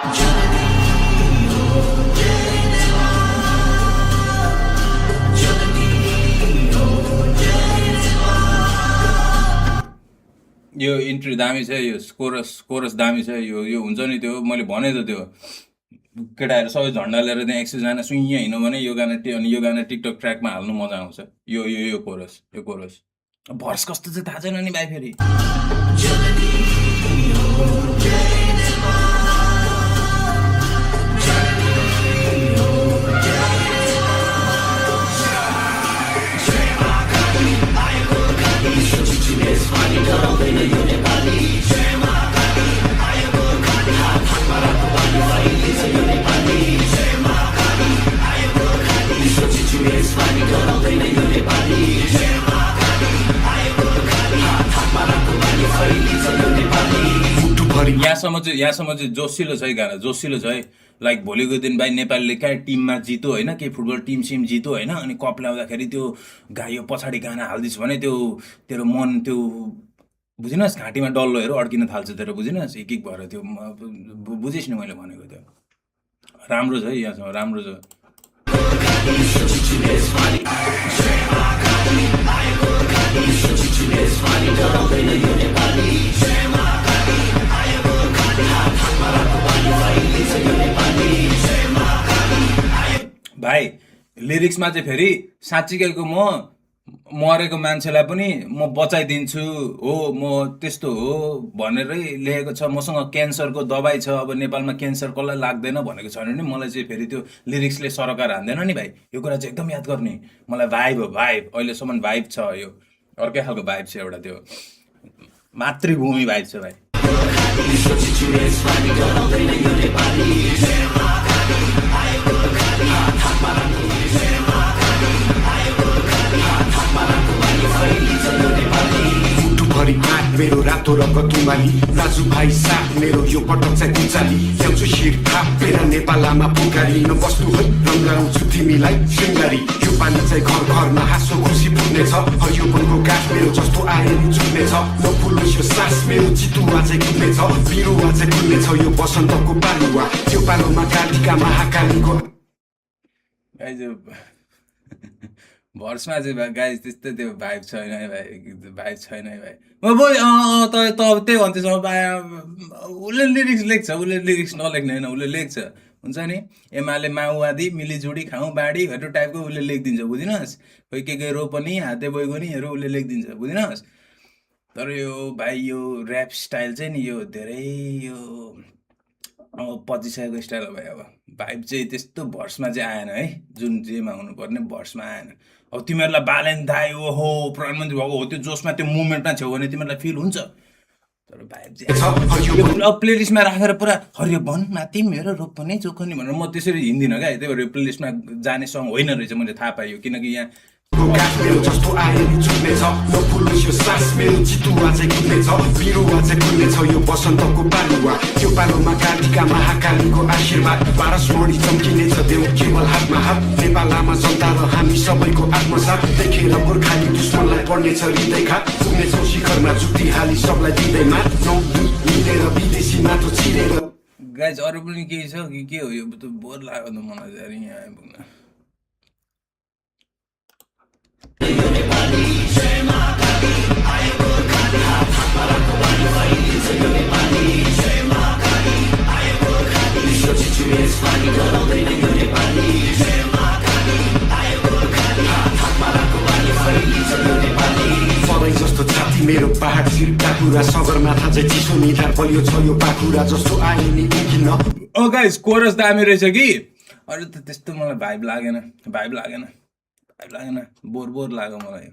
यो इन्ट्री दामी छ, यो कोरस दामी छ। यो हुन्छ नि, त्यो मैले भने त त्यो केटाहरू सबै झन्डा लिएर त्यहाँ 100 जना सुइँ हिँड्यो भने अनि यो गाना टिकटक ट्र्याकमा हाल्नु मजा आउँछ। यो कोरस भर्स कस्तो चाहिँ थाहा छैन नि भाइ फेरि। यहाँसम्म चाहिँ जोसिलो छ है गाना, जोसिलो छ है। लाइक भोलिको दिन भाइ नेपालले कहाँ टिममा जितो होइन, केही फुटबल टिम जितो होइन, अनि कप ल्याउँदाखेरि त्यो यो पछाडि गाना हालिदिस् भने त्यो तेरो मन त्यो बुझिनस्, घाँटीमा डल्लोहरू अड्किन थाल्छ तेरो, बुझिनस्, एक भएर त्यो बुझिस् नि मैले भनेको। त्यो राम्रो छ है, यहाँसम्म राम्रो छ। भाइ लिरिक्समा चाहिँ फेरि साँच्चीकैको म मरेको मान्छेलाई पनि म बचाइदिन्छु हो, म त्यस्तो हो भनेरै लेखेको छ। मसँग क्यान्सरको दबाई छ, अब नेपालमा क्यान्सर कसलाई लाग्दैन भनेको छ भने मलाई चाहिँ फेरि त्यो लिरिक्सले सरकार हान्दैन नि भाइ। यो कुरा चाहिँ एकदम याद गर्ने। मलाई भाइब हो, भाइब अहिलेसम्म भाइब छ, यो अर्कै खालको भाइब छ, एउटा त्यो मातृभूमि भाइब छ भाइ। मेरो रातो रङ्ग तुम्बाली राजु भाइ साथ मेरो यो पटक चाहिँ गुचाली ल्याउँछु शिर थापेर नेपालमा पुकारी नबस्नु है रङ्गाउँछु तिमीलाई सिङ्गारी। यो पानी चाहिँ घर घरमा हाँसो खुसी पुग्नेछ, हरियो वनको गाछ मेरो जस्तो आए नि चुक्नेछ। नफुलोस् यो सास मेरो चितुवा चाहिँ कुद्नेछ, बिरुवा चाहिँ कुद्नेछ यो बसन्तको पालुवा। त्यो पालोमा कालिका महाकालीको भर्समा चाहिँ गाई त्यस्तो त्यो भाइब छैन है भाइ, भाइब छैन है भाइ। त त्यही भन्थ्यो उसले लिरिक्स लेख्छ, उसले लिरिक्स नलेख्ने होइन, उसले लेख्छ हुन्छ नि। एमाले माओवादी मिलिजुडी खाउँ बाढीहरू टाइपको उसले लेखिदिन्छ, बुझिनस्। खोइ के रोपनी हाते बैगुनीहरू उसले लेखिदिन्छ, बुझिनस्। तर यो भाइ यो ऱ्याप स्टाइल चाहिँ नि यो धेरै यो पचिसकेको स्टाइल हो भाइ। अब भाइब चाहिँ त्यस्तो भर्समा चाहिँ आएन है, जुन जेमा हुनुपर्ने भर्समा आएन। अब तिमीहरूलाई भ्यालेन्टाइन हो प्रधानमन्त्री भएको हो त्यो जोसमा त्यो मुभमेन्टमा छेउ भने तिमीहरूलाई फिल हुन्छ। तर भाइब चाहिँ अब प्लेलिस्टमा राखेर पुरा हरियो वन माथि मेरो रोपनी चोखनी भनेर म त्यसरी हिँड्दिनँ क्या। त्यही भएर यो प्लेलिस्टमा जाने सङ्ग होइन रहेछ, मैले थाहा पायो। किनकि यहाँ गाछ मेरो जस्तो आए नि चुक्नेछ, नफुलोस् यो सास मेरो चितुवा चाहिँ कुद्नेछ, बिरुवा चाहिँ कुद्नेछ यो बसन्तको पालुवा। त्यो पालोमा कालिका महाकालीको आशीर्वाद, पारसमणि चम्किनेछ देउ केवल हातमा हात। नेपालमा जनता र हामी सबैको आत्मसाथ देखेर गोर्खाली दुश्मनलाई पर्नेछ हृदयघात। पुग्नेछौँ शिखरमा जुक्ति हाली सबलाई दिँदैमा नौ मिलेर विदेशी माटो छिरेर। गाइज अरू पनि केही छ कि के हो यो? बोर लाग्यो त मलाई यहाँ आइपुग्न। जस्तो छाती मेरो पहाड सिर्का कुरा सगरमाथा चाहिँ चिसो निधार बलियो छ यो पाखुरा जस्तो आए नि किन। ओ गाइस कोरस दामी रहेछ कि, अरू त त्यस्तो मलाई भाइब लागेन, बोर लाग्यो मलाई।